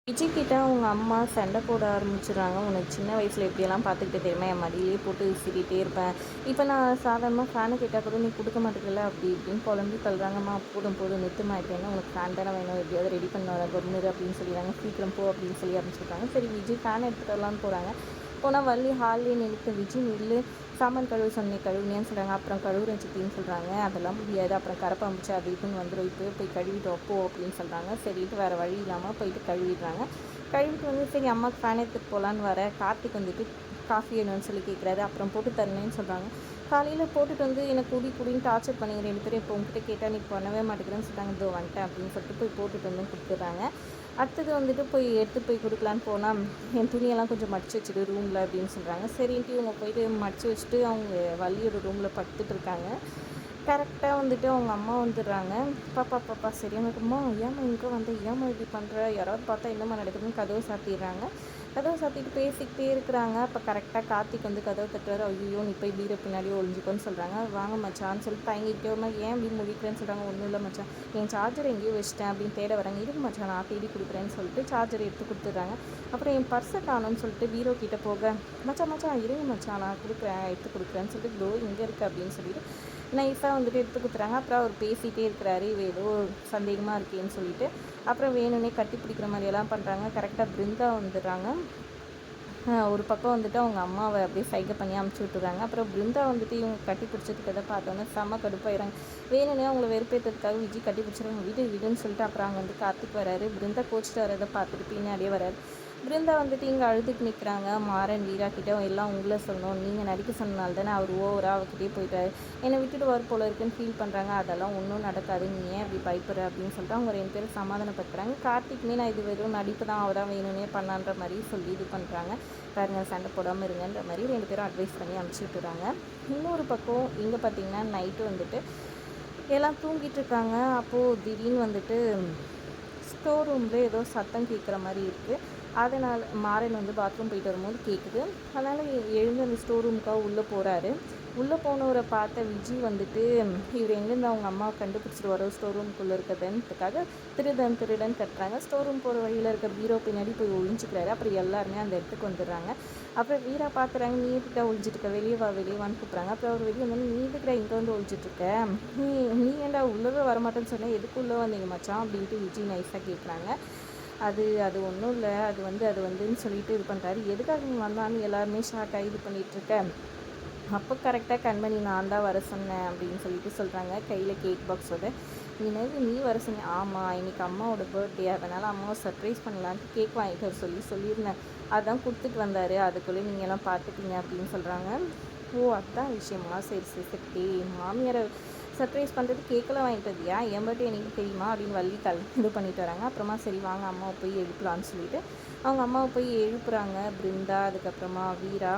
விஜய் கிட்ட அவங்க அம்மா சண்டை போட ஆரம்பிச்சுடுறாங்க. "உனக்கு சின்ன வயசில் எப்படியெல்லாம் பார்த்துக்கிட்டு தெரியுமா, என் மடியிலேயே போட்டு சிரிட்டே இருப்பேன். இப்போ நான் சாதாரணமாக ஃபேனை கேட்டால் கூட நீ கொடுக்க மாட்டேங்கல" அப்படி இப்படின்னு புலம்பி தள்ளுறாங்கம்மா. "போதும் போதும் நிறுத்துமா, இப்போ என்ன உனக்கு ஃபேன் தானே வேணும், எப்படியாவது ரெடி பண்ண கம்முனு" அப்படின்னு சொல்லிடுறாங்க. "சீக்கிரம் போ" அப்படின்னு சொல்லி ஆரம்பிச்சுருக்காங்க. சரி, விஜய் ஃபேன் எடுத்துகிட்டு வரலான்னு போகிறாங்க. போனால் வள்ளி ஹால்லேயே நிறுத்த, "விஜய் நில்லு, சாமான் கழுவு சொன்னேன் கழுவுனியான்னு சொல்கிறாங்க." "அப்புறம் கழுவுறேன் சித்தின்னு சொல்கிறாங்க." "அதெல்லாம் முடியாது, அப்புறம் கரப்பாம்பூச்சி அது இதுன்னு வந்துடும், இப்போ போய் கழுவிட்டு வைப்போ" அப்படின்னு சொல்கிறாங்க. சரிட்டு வேறு வழி இல்லாமல் போயிட்டு கழுவிடுறாங்க. கழுவிட்டு வந்து சரி அம்மாவுக்கு ஃபேன் எடுத்துகிட்டு போகலான்னு வர, கார்த்திக் வந்துட்டு காஃபி வேணும்னு சொல்லி கேட்குறாரு. அப்புறம் போட்டு தரணுன்னு சொல்கிறாங்க. காலையில் போட்டுட்டு வந்து எனக்கு குடின்னு டார்ச்சர் பண்ணிங்க ரெண்டு பேரும். இப்போ உங்ககிட்ட கேட்டால் நீ பண்ணவே மாட்டேங்கிறேன்னு சொல்லிட்டாங்க. இதோ வந்துட்டேன் அப்படின்னு சொல்லிட்டு போய் போட்டுட்டு வந்து கொடுத்துட்றாங்க. அடுத்தது வந்துட்டு போய் எடுத்து போய் கொடுக்கலான்னு போனால், என் துணியெல்லாம் கொஞ்சம் மடித்து வச்சுட்டு ரூமில் அப்படின்னு சொல்கிறாங்க. சரின்ட்டு இவங்க போயிட்டு மடித்து வச்சுட்டு அவங்க வள்ளியோட ரூமில் படுத்துட்டு இருக்காங்க. கரெக்டாக வந்துட்டு அவங்க அம்மா வந்துடுறாங்க. "பாப்பா பாப்பா சரியான இருக்குமா, ஏம்மா இங்கே வந்து ஏம்மா இப்படி பண்ணுற, யாராவது பார்த்தா என்னம்மா நடக்குதுன்னு" கதவை சாத்திடுறாங்க. கதவை சாத்திட்டு பேசிக்கிட்டே இருக்கிறாங்க. அப்போ கரெக்டாக கார்த்திக் வந்து கதவை தட்டுறாரு. "ஐயோ நீ போய் பீரோ பின்னாடியே ஒழிஞ்சிக்கோன்னு" சொல்கிறாங்க. "வாங்க மச்சான்னு சொல்லிட்டு தயங்கிக்கிட்டே ஒரு மாதிரி, "ஏன் இப்படி முடிக்கிறேன்னு" சொல்கிறாங்க. "ஒன்றும் இல்லை மச்சான், என் சார்ஜர் எங்கேயோ வச்சிட்டேன்" அப்படின்னு தேட வராங்க. "இருக்கு மச்சான், நான் தேடி கொடுக்குறேன்னு" சொல்லிட்டு சார்ஜர் எடுத்து கொடுத்துட்றாங்க. அப்புறம் என் பர்ஸை காணும்னு சொல்லிட்டு பீரோ கிட்டே போக, "மச்சான் மச்சான் இருங்க மச்சான், நான் கொடுக்குறேன் எடுத்து கொடுக்குறேன்னு" சொல்லிட்டு, "இதோ இங்கே இருக்குது" அப்படின்னு சொல்லிட்டு நைஸாக வந்துட்டு எடுத்து கொடுத்துறாங்க. அப்புறம் அவர் பேசிகிட்டே இருக்கிறாரு, இவ ஏதோ சந்தேகமாக இருக்கேன்னு சொல்லிட்டு. அப்புறம் வேணும்னே கட்டி பிடிக்கிற மாதிரியெல்லாம் பண்ணுறாங்க. கரெக்டாக பிருந்தா வந்துடுறாங்க. ஒரு பக்கம் வந்துட்டு அவங்க அம்மாவை அப்படியே சைகை பண்ணி அமுச்சு விட்டுறாங்க. அப்புறம் பிருந்தா வந்துட்டு இவங்க கட்டி பிடிச்சதுக்கதை பார்த்தோன்னே செம்ம கடுப்பாயிறாங்க. வேணும்னே அவங்கள வெறுப்பேற்றதுக்காக விஜய் கட்டி பிடிச்சிருவாங்க. "விடு விடுன்னு" சொல்லிட்டு அப்புறம் அங்கே வந்து கார்த்திக் வராரு. பிருந்தா கோச்சிட்டு வரதை பார்த்துட்டு பின்னாடியே வராரு. பிருந்தா வந்துட்டு இங்கே அழுதுட்டு நிற்கிறாங்க. மாறன் வீரா கிட்டே எல்லாம் உங்களை சொல்லணும், நீங்கள் நடிக்க சொன்னனால தானே அவர் ஓவராக அவகிட்டே போயிட்டாரு, என்னை விட்டுட்டு வர போல இருக்குன்னு ஃபீல் பண்ணுறாங்க. அதெல்லாம் ஒன்றும் நடக்காது, நீ ஏன் அப்படி பயப்படுற அப்படின்னு சொல்லிட்டு அவங்க ரெண்டு பேரும் சமாதானப்படுத்துறாங்க. கார்த்திக்மே நான் இது வெறும் நடிப்பு தான், அவராக வேணும்னே பண்ணான்ற மாதிரி சொல்லி இது பண்ணுறாங்க. பாருங்க சண்டை போடாமல் இருங்கன்ற மாதிரி ரெண்டு பேரும் அட்வைஸ் பண்ணி அனுப்பிச்சி விட்டுறாங்க. இன்னொரு பக்கம் இங்கே பார்த்திங்கன்னா நைட்டு வந்துட்டு எல்லாம் தூங்கிட்டு இருக்காங்க. அப்போது திடீர்னு வந்துட்டு ஸ்டோர் ரூமில் ஏதோ சத்தம் கேட்குற மாதிரி இருக்குது. அதனால் மாறன் வந்து பாத்ரூம் போயிட்டு வரும்போது கேட்குது. அதனால் எழுந்து அந்த ஸ்டோர் ரூமுக்காக உள்ளே போகிறாரு. உள்ளே போனவரை பார்த்த விஜய் வந்துட்டு இவர் எங்கேருந்து அவங்க அம்மாவை கண்டுபிடிச்சிட்டு வரோம் ஸ்டோர் ரூமுக்குள்ளே இருக்கிறதுன்றதுக்காக திருடன் திருடன் கட்டுறாங்க. ஸ்டோர் ரூம் போகிற வழியில் இருக்க பீரோ பின்னாடி போய் ஒழிஞ்சிக்கிறாரு. அப்புறம் எல்லாருமே அந்த இடத்துக்கு வந்துடுறாங்க. அப்புறம் வீரா பார்க்குறாங்க, "நீ எதுக்கிட்ட ஒழிஞ்சிட்ருக்க, வெளியே வா வெளியே வான்னு" கூப்பிட்றாங்க. அப்புறம் அவர் வெளியே வந்து, "நீ எதுக்கிட்ட இங்கே வந்து ஒழிஞ்சிட்ருக்க, நீ நீ ஏன்டா உள்ளவே வரமாட்டேன்னு சொன்னேன், எதுக்கு உள்ளே வந்தீங்க மச்சான்" அப்படின்ட்டு விஜய் நைஸாக கேட்குறாங்க. அது அது ஒன்றும் இல்லை, அது வந்துன்னு சொல்லிட்டு இது பண்ணுறாரு. "எதுக்காக நீ வந்தான்னு எல்லாருமே ஷார்ட்டாக இது பண்ணிகிட்ருக்க, அப்போ கரெக்டாக கண்மணி நான் தான் வர சொன்னேன்" அப்படின்னு சொல்லிட்டு சொல்கிறாங்க. கையில் கேக் பாக்ஸோட, "நீ வர சொன்னேன்." "ஆமாம், இன்றைக்கி அம்மாவோட பர்த்டே, அதனால் அம்மாவை சர்ப்ரைஸ் பண்ணலான்ட்டு கேக் வாங்கிட்டு வர சொல்லியிருந்தேன், அதான் கொடுத்துட்டு வந்தார், அதுக்குள்ளே நீங்கள்லாம் பார்த்துட்டீங்க" அப்படின்னு சொல்கிறாங்க. "ஓ அதுதான் விஷயமா, சரி சரி சரி, மாமியாரை சர்ப்ரைஸ் பண்ணுறது கேக்கெல்லாம் வாங்கிட்டு வந்தியா, என் பர்த்டே எனக்கு தெரியுமா" அப்படின்னு வள்ளி இது பண்ணிட்டு வராங்க. அப்புறமா சரி வாங்க அம்மாவை போய் எழுப்பலான்னு சொல்லிட்டு அவங்க அம்மாவை போய் எழுப்புறாங்க. பிருந்தா, அதுக்கப்புறமா வீரா,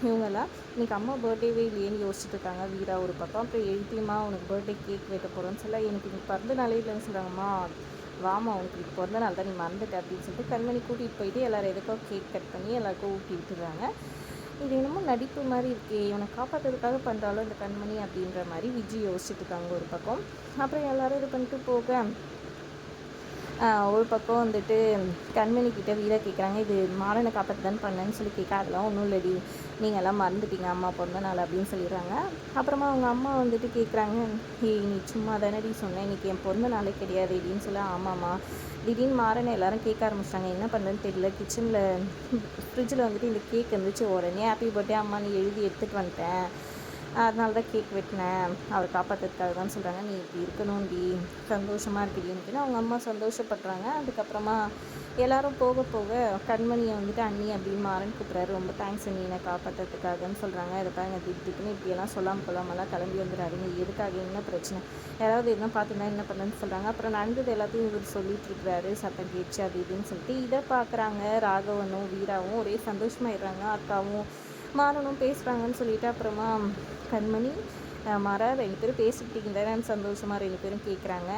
இவங்கெல்லாம் இன்றைக்கி அம்மா பர்த்டேவே இல்லையேன்னு யோசிச்சுட்டு இருக்காங்க. வீரா ஒரு பக்கம். அப்புறம் எழுப்பியம்மா உனக்கு பர்த்டே கேக் வெட்ட போகிறோன்னு சொல்ல, "எனக்கு இன்னைக்கு பிறந்த நாளே இல்லைன்னு சொல்கிறாங்கம்மா, வாமா உனக்கு இப்போ பிறந்த நாள் தான், நீ மறந்துட்ட" அப்படின்னு சொல்லிட்டு கண்மணி கூட்டிகிட்டு போயிட்டு எல்லோரும் எதுக்கோ கேக் கட் பண்ணி எல்லாருக்கும் ஊட்டி விட்டுறாங்க. இது என்னமோ நடிப்பு மாதிரி இருக்கே, இவனை காப்பாற்றுறதுக்காக பண்ணுறாலும் இந்த கண்மணி அப்படின்ற மாதிரி விஜய் யோசிச்சுட்டு இருக்காங்க ஒரு பக்கம். அப்புறம் எல்லோரும் இது பண்ணிட்டு போக ஒரு பக்கம் வந்துட்டு கண்மணிக்கிட்ட வீரா கேட்குறாங்க, "இது மாறனை காப்பாற்ற தான் பண்ணேன்னு சொல்லி கேட்க", "அதெல்லாம் ஒன்றும் இல்லடி, நீங்கள் எல்லாம் மறந்துட்டீங்க அம்மா பிறந்த நாள்" அப்படின்னு சொல்லிடுறாங்க. அப்புறமா அவங்க அம்மா வந்துட்டு கேட்குறாங்க, "ஏய் நீ சும்மா தானடி சொன்னேன், இன்றைக்கி என் பிறந்த நாளே கிடையாது" அப்படின்னு சொல்ல, "ஆமாம்மா, திடீர்னு மாறனை எல்லாரும் கேட்க ஆரம்பிச்சிட்டாங்க, என்ன பண்ணுறதுன்னு தெரியல, கிச்சனில் ஃப்ரிட்ஜில் வந்துட்டு இந்த கேக் இருந்துச்சு, உடனே ஹாப்பி பர்த்டே அம்மா நீ எழுதி எடுத்துகிட்டு வந்துட்டேன், அதனால தான் கேக் வெட்டினேன், அவர் காப்பாற்றுறதுக்காக தான்" சொல்கிறாங்க. "நீ இப்படி இருக்கணும்டி, சந்தோஷமாக இருக்குடின்னு" அவங்க அம்மா சந்தோஷப்படுறாங்க. அதுக்கப்புறமா எல்லோரும் போக போக கண்மணியை வந்துட்டு அண்ணி அப்படின்னு மாறன் கூப்பிட்றாரு. "ரொம்ப தேங்க்ஸ் அண்ணி என்னை காப்பாற்றுறதுக்காகன்னு" சொல்கிறாங்க. "இதை பாருங்க திட்டுன்னு இப்படியெல்லாம் சொல்லாமல் கொள்ளாமலாம் கிளம்பி வந்துடாதீங்க, எதுக்காக என்ன பிரச்சனை, யாராவது எதுனா பார்த்துருந்தா என்ன பண்ணுன்னு" சொல்கிறாங்க. அப்புறம் நடந்தது எல்லாத்தையும் இவர் சொல்லிட்டு இருக்கிறாரு, சத்தம் கேட்ச்சு அது இதுன்னு சொல்லிட்டு. இதை பார்க்குறாங்க ராகவனும் வீராவும், ஒரே சந்தோஷமாயிடுறாங்க. அக்காவும் மாறனும் பேசுகிறாங்கன்னு சொல்லிட்டு அப்புறமா கண்மணி மாறா ரெண்டு பேரும் பேசிக்கிட்டீங்க தானே சந்தோஷமாக ரெண்டு பேரும் கேட்குறாங்க.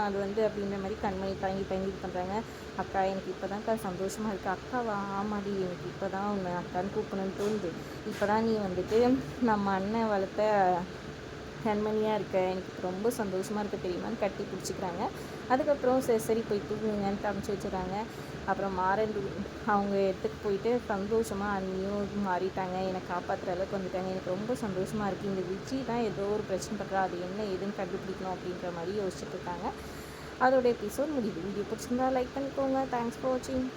அது வந்து அப்படின்ற மாதிரி கண்மணி தங்கி தங்கி இது பண்ணுறாங்க. "அக்கா எனக்கு இப்போ தான்க்கா சந்தோஷமாக இருக்குது." "அக்காவா, ஆமாடி எனக்கு இப்போ தான் உன்னை அக்கான்னு கூப்பிடணுன்னு தோணுது, இப்போ தான் நீ வந்துட்டு நம்ம அண்ணன் வளர்த்த கண்மணியாக இருக்க, எனக்கு இப்ப ரொம்ப சந்தோஷமாக இருக்க தெரியுமான்னு கட்டி பிடிச்சிக்கிறாங்க. அதுக்கப்புறம் சரி சரி போய் தூங்குங்கன்ட்டு அமுச்சு வச்சுறாங்க. அப்புறம் மாறன் அவங்க இடத்துக்கு போயிட்டு சந்தோஷமாக அண்ணியும் மாறிட்டாங்க, என்னை காப்பாற்றுற அளவுக்கு வந்துட்டாங்க. எனக்கு ரொம்ப சந்தோஷமாக இருக்குது. இந்த விஜி தான் ஏதோ ஒரு பிரச்சனை பண்ணுறா, அது என்ன ஏதுன்னு கண்டுபிடிக்கணும் அப்படின்ற மாதிரி யோசிச்சுட்டு இருக்காங்க. அதோட எபிசோட் முடியுது. வீடியோ பிடிச்சிருந்தா லைக் பண்ணிக்கோங்க. தேங்க்ஸ் ஃபார் வாட்சிங்.